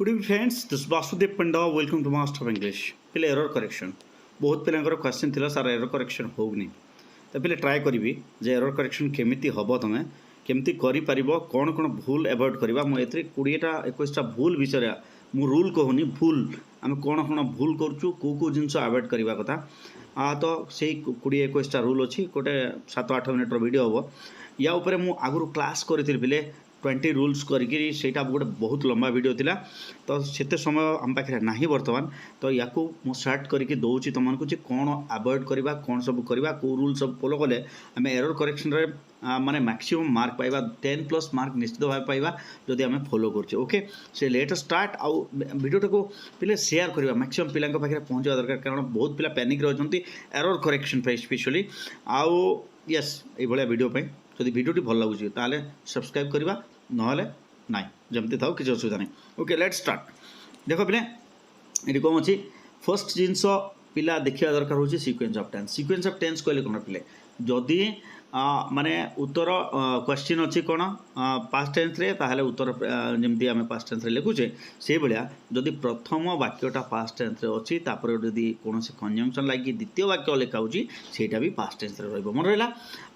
Good evening friends, this is Vasudev Panda. Welcome to Master of English. पहले error correction बहुत पिलांकर question थिला सार error correction होगनी तो पहले ट्राई करी जे एरर करेक्शन केमिति हबो तमे केमिति करि परिबो कोन कोन भूल अवॉइड करबा मु एतरे 20टा 21टा भूल विषय मु रूल कहूनी भूल आम कोन कोन भूल करछु को जिंस अवॉइड करबा कथा तो से 20 21टा रूल अछि गोटे 7-8 मिनिट वीडियो हबो या ऊपर मु आगुरु क्लास करथिल बिले 20 रूल्स करी सेटा गोटे बहुत लंबा वीडियो थिला तो सेते समय हम पाखे नहीं बर्तमान तो या मु स्टार्ट करके दौची तुमको जे कौन अवॉइड करबा कौन सब करबा को रूल सब फॉलो कले आम एरर करेक्शन रे माने मैक्सिमम मार्क पाइबा 10+ मार्क निश्चित भाव पाइबा जदि आम फॉलो करछे ओके से लेट स्टार्ट आउ वीडियो को पहले शेयर करबा मैक्सिमम पिला पाखे पहुंचवा दरकार कारण बहुत पिला पैनिक रहउछंती एरर करेक्शन पे स्पेशली आउ यस ए भलिया वीडियो पे जदि वीडियो भल लगुची ताले सब्सक्राइब करबा नहले नाइ जमती थाओ किसी असुविधा नहीं ओके लेट्स स्टार्ट देख पे ये कौन अच्छी फर्स्ट जिनस पिला देखा दरकार हो सीक्वेंस ऑफ टेंस कहले कौन पे जदि माने उत्तर क्वेश्चन अच्छी कौन पास्ट टेंस रे ताहले उत्तर जमती आम पास्ट टेंस रे लिखुचे से भाया जदि प्रथम वाक्यटा पास्ट टेंस रे अच्छी तापर जदि कौन कंजंक्शन लगी द्वितीय वाक्य लिखा होटा भी पास्ट टेंस रे रहिबो मन रहा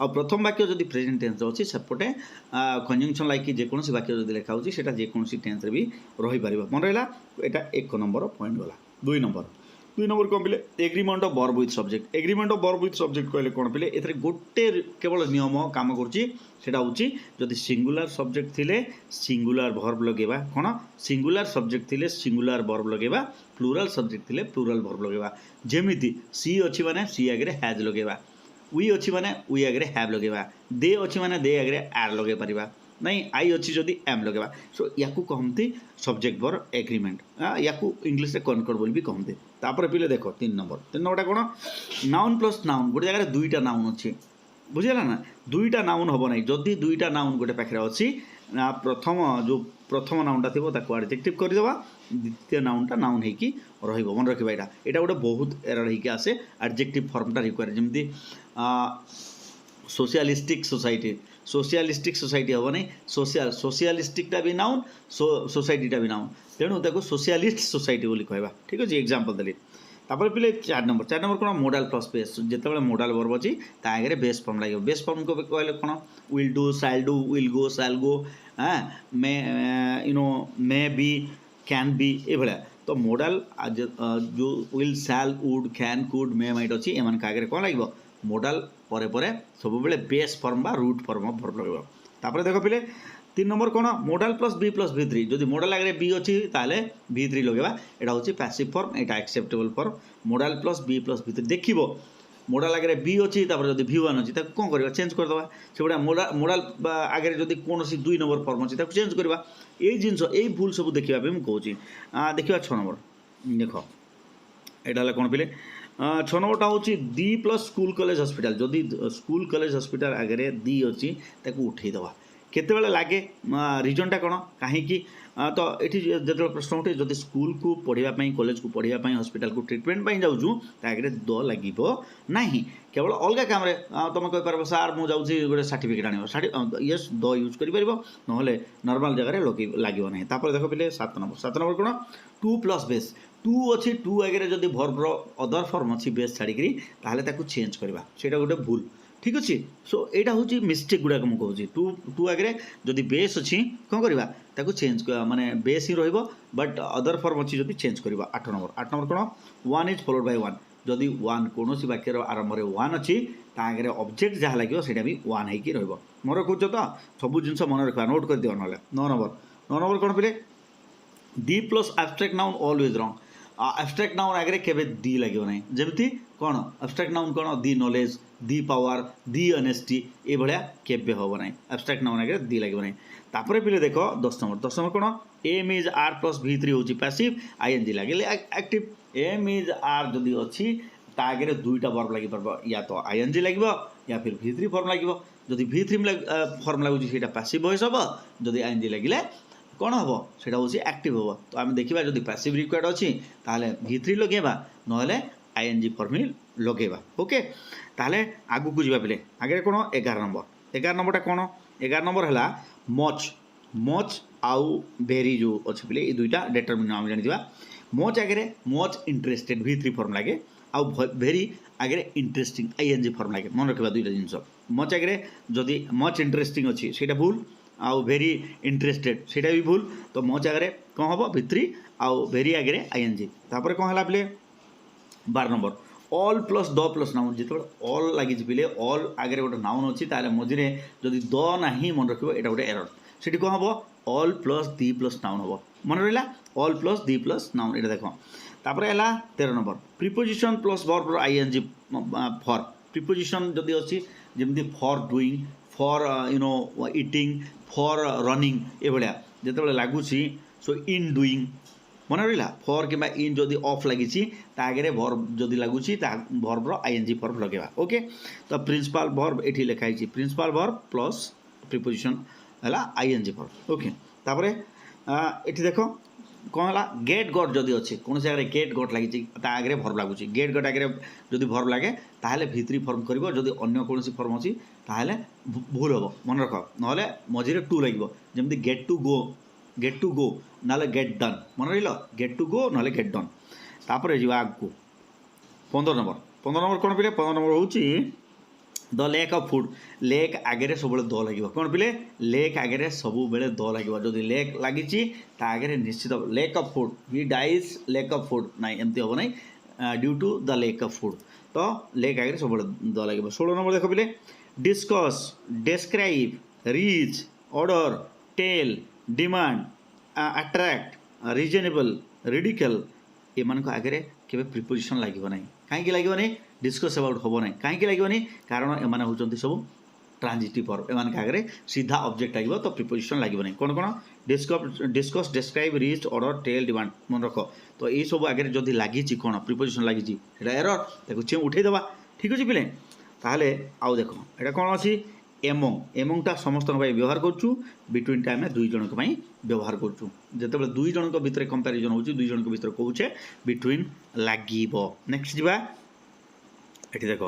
आ प्रथम वाक्य जदि प्रेजेंट टेंस रे अच्छी सेपटे कंजंक्शन लगी जेकोसी वाक्य जदि लिखा होटा जेकोसी टेंस रे भी रही पारिबो मन रहा एटा 1 नंबर पॉइंट गला 2 नंबर कौन पे agreement of verb with subject agreement of verb with subject कहले कौन पे एथरे गोटे केवल नियम काम करछि सेटा होछि जदि सिंगुलर सब्जेक्ट थिले सिंगुलर वर्ब लगेबा कोन सिंगुलर सब्जेक्ट थिले सिंगुलर वर्ब लगेबा प्लुरल सब्जेक्ट थिले प्लुरल वर्ब लगेबा जेमिति सी अछि माने सी आगरे हैज लगेबा वी अछि माने वी आगरे हैव लगेबा दे अछि माने दे आगरे आर लगे परिबा नहीं आई अच्छी जदि एम लगेबा सो या कहते सब्जेक्ट वर्ब एग्रीमेंट या इंग्लिश रे कनकर्ड बोल भी कहते तापर पिले देखो 3 नंबर कौन नाउन प्लस नाउन गोटे जगह दुईटा नाउन अच्छी बुझीगला ना दुईटा नाउन हम ना जदि दुईटा नाउन गोटे पाखे अच्छी प्रथम जो प्रथम नाउनटा थी एडजेक्टिव करदेवा द्वितीय नाउनटा नाउन होगी मन रखा यहाँ गोटे बहुत एरर होगी आसे एडजेक्टिव फॉर्मटा रिक्वायर जमी सोशलिस्टिक सोसाइटी हम नहीं सोशलिस्टिकटा भी नाउन सोसाइटीटा भी नाउन तेणु ताको सोशलिस्ट सोसाइटी बोली कहवा ठीक अच्छे एग्जांपल देली तापर पिले 4 नंबर कौन मोडाल प्लस बेस जिते मोडाल वर्ब अच्छी आगे बेस फॉर्म लगे बेस फॉर्म को कहले कौन will do will go shall go may may be can be ये भाया तो मोडाल जो will shall would can could may might अच्छी एम आगे कौन लगे मोडाल परे परे सब बेले बेस फॉर्म बा रूट फॉर्म वर्ब लगे तापर देख पिले 3 नंबर कौन मोडाल प्लस v3 जदि मोडाल आगे बी अच्छी ताले v3 लगेबा एटा होची पैसिव फॉर्म एटा acceptable form modal plus v3 देखिबो मोडाल आगे बी अच्छी तापर जदि v1 अच्छी ताको कोन करबा चेंज कर दबा सेबडा मोडाल आगे जदि कोनोसी 2 नंबर फॉर्म अच्छी ताको चेंज करबा ए जिंस ए भूल सब देखिबा पे म कहूची देखिबा 6 नंबर देखो एटा कोन पिले 6 नंबरटा हूँ दी प्लस स्कूल कॉलेज हॉस्पिटल जदि स्कूल कॉलेज हॉस्पिटल आगे दी अच्छी ताको उठेदेवा केते लगे रिजनटा कौन कहीं तो ये जो प्रश्न उठे जब स्कूल को पढ़ाई कॉलेज को पढ़ाई हॉस्पिटल को ट्रिटमेंट जाऊँ आगे द लगे ना केवल अलग काम तुम कहीपर सार मुझे गोटे सर्टिफिकेट आने यस द यूज कर नॉर्मल जगह लगे ना तापर देख पे 7 नंबर कौन 2 प्लस बेस 2 अच्छी 2 आगे जब वर्बर अदर फॉर्म अच्छी बेस छाड़ी चेंज करवा से गोटे भूल ठीक अच्छे सो यहाँ हूँ मिस्टेक गुड़ाक मुझे टू आगे जदि बेस अच्छी कौन करवा ताको चेंज माने बेस ही रहिबो बट अदर फॉर्म अच्छी जदि चेंज करवा 8 नंबर कौन 1 इज फॉलोड बाय 1 जदि 1 कौन वाक्यर आरंभ में 1 अच्छी आगे ऑब्जेक्ट जहाँ लगे सेटा भी 1 होगी रहिबो मन रखुच तो सब जिनस मन रखा नोट कर दियो ना 9 नंबर कौन पे the plus abstract noun always wrong abstract noun आगे केबे दी लगे ना जमती कौन एब्स्ट्रैक्ट नाउन कौन the knowledge the power the honesty ये भाया केबे हम ना एब्स्ट्रैक्ट नाउन आगे दी लगे ना तापर पे देख 10 नंबर कौन M is are plus v3 हूँ पैसिव आईएनजी लगे एक्टिव एम इज आर जदि अच्छी आगे दुईटा वर्ब लगे पार या तो आईएनजी लगे या फिर v3 फॉर्म लगे जदि v3 फॉर्म लगुच पैसिव वॉइस हम जदि आईएनजी लगे कौन हम से एक्टिव हम तो आम देखा जब पैसिव रिक्वायर्ड अच्छी ताले v3 लगेबा ना आईएनजी फॉर्म ही लगेबा ओके ताले आगु को जावा पे आगे कौन 11 नंबरटा कौन 11 नंबर है मच मच आउ भेरी जो अच्छे पिले ये दुईटा डिटरमिनेंट आम जानिथिबा मच आगे मच इंटरेस्टेड V3 फॉर्म लगे आउ भेरी आगे इंटरेस्टिंग ING फॉर्म लगे मन रखा दुईटा जिनस मच आगे जदि मच इंटरेस्टिंग अच्छी से भूल आउ भेरी इंटरेस्टेड से भी भूल तो मच आगे कौन हम V3 आउ भेरी आगे ING तापर कौन है पिले 12 number all plus the plus noun जिते ऑल लगी पिले ऑल आगे गोटे नाउन अच्छी ताले मझे जदि द ना मन रखिए यहाँ गोटे एरर से कौन हम ऑल प्लस दी प्लस नाउन हम मन रहा ऑल प्लस दी प्लस नाउन ये देख तापर है 13 number preposition plus verb ING for preposition जदि अच्छी जमी for doing for eating for running ये भाया जिते लगुच सो इन डुईंग मन रहा फॉर कि इन जदि ऑफ लगी आगे वर्ब जदि लगुच वर्बर ING फॉर्म लगेगा ओके तो प्रिंसिपल वर्ब ये लिखाई प्रिंसिपल वर्ब प्लस प्रिपोजिशन है ING फॉर्म ओके तापर ये देख कौन है गेट गट जदि अच्छे कौन से गेट गट लगी आगे भर्व लगुच गेट गट आगे जदि भर्व लगे ताहले V3 फॉर्म कर जदि अन्य कौन फॉर्म अच्छी ताहले भूल हम मन रख ना मझे टू लगे जमी गेट टू गो ना गेट डन मन रहा गेट टू गो ना गेट डन तापर जी आगू 15 नंबर कौन पे 15 नंबर हूँ the lack of food lake आगे सब द लगे कौन पे लेक आगे सब द लगे जदि लेक लगी आगे निश्चित lack of food he dies lack of food ना एमती हम ना due to the lack of food तो लेक आगे सब द लगे 16 नंबर देख पे discuss describe reach order tell demand attract reasonable radical एमान को आगे के प्रिपोजिशन लगे ना कहीं लगे नहीं डिस्कस अबाउट हम ना कहीं लगे नहीं कारण एम होती सब ट्रांजिटिव वर्ब एम आगे सीधा ऑब्जेक्ट लगे तो प्रिपोजिशन लगे नहीं कौन कौन discuss describe reach order tell demand मन रख तो ये सब आगे जब लगी कौन प्रिपोजिशन लगी एरर देखो उठेदबा ठीक अच्छे पिले ताहले आउ देख यहाँ कौन अच्छी एमंगटा समस्त व्यवहार करूँ बिटवीनटा आम दुई जन व्यवहार करूँ जिते दुई जन भितर कंपेरिजन हो दुई जन भितर कौचे बिटवीन लगे नेक्स्ट जावा ये देख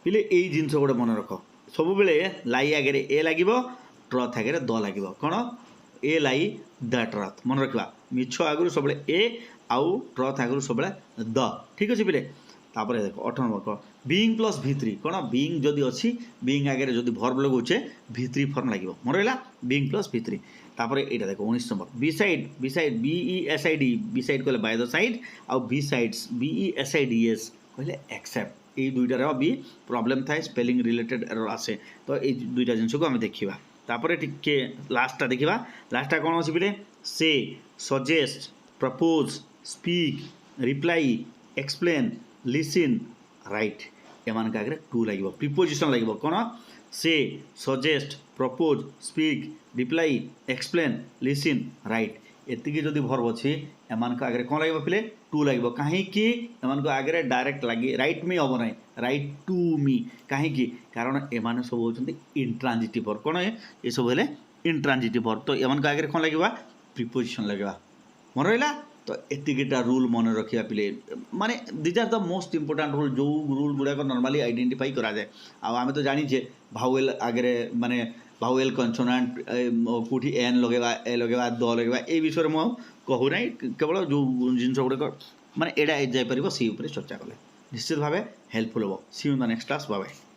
पिले यही जिनस गोटे मन रख सब बेले लाई आगे ए लगे ट्रथ आगे द लगे कौन ए लाई द ट्रथ मन रखा मिछ आगु सब ए आउ ट्रथ आगु सब द ठीक अच्छे पिले तापर देख 18 नंबर कौन बीइंग प्लस V3 कौन बीइंग जदि अच्छी बीइंग आगे जदि वर्ब लगुचे V3 फॉर्म लगे मन रहा बीइंग प्लस V3 तापर यहाँ देख 19 नंबर बिसाइड BESID बिसाइड कहले बाय द साइड आउ बिसाइड्स BESIDS कहले एक्सेप्ट ये दुईटार भी प्रॉब्लम थाए स्पेलिंग रिलेटेड एरर आसे तो ये दुईटा जिनस को आम देखा तापर टिके लास्टा देखा लास्टा कौन अच्छे पे से suggest propose speak reply explain listen write एमान आगे टू लगे प्रिपोजिशन लगे कौन से suggest propose speak reply explain listen write एतिकी जदि वर्ब अच्छी एमान आगे कौन लगे पिले टू लगे कहीं आगे डायरेक्ट लगे राइट मी हम ना राइट टू मी कहीं कारण एम सब होती इंट्रांजिटिव वर्ब कौन ये सब है इंट्रांजिटिव वर्ब तो एमान आगे कौन लगे प्रिपोजिशन लगे मन रहा तो एतिकीटा रूल मन रखा पिले माने these are the most important rule जो रूल गुड़ाक नॉर्मली आइडेंटिफाई करा जाए आम तो जानीचे भावेल आगे माने भावेल कन्सोनाट कौटी एन लगेगा ए लगेगा द लगेगा ये विषय में कहूना केवल जो जिन गुड़ाक माने एडा जापर से चर्चा कले निश्चित भाव हेल्पफुल हम see you in the next class bye bye.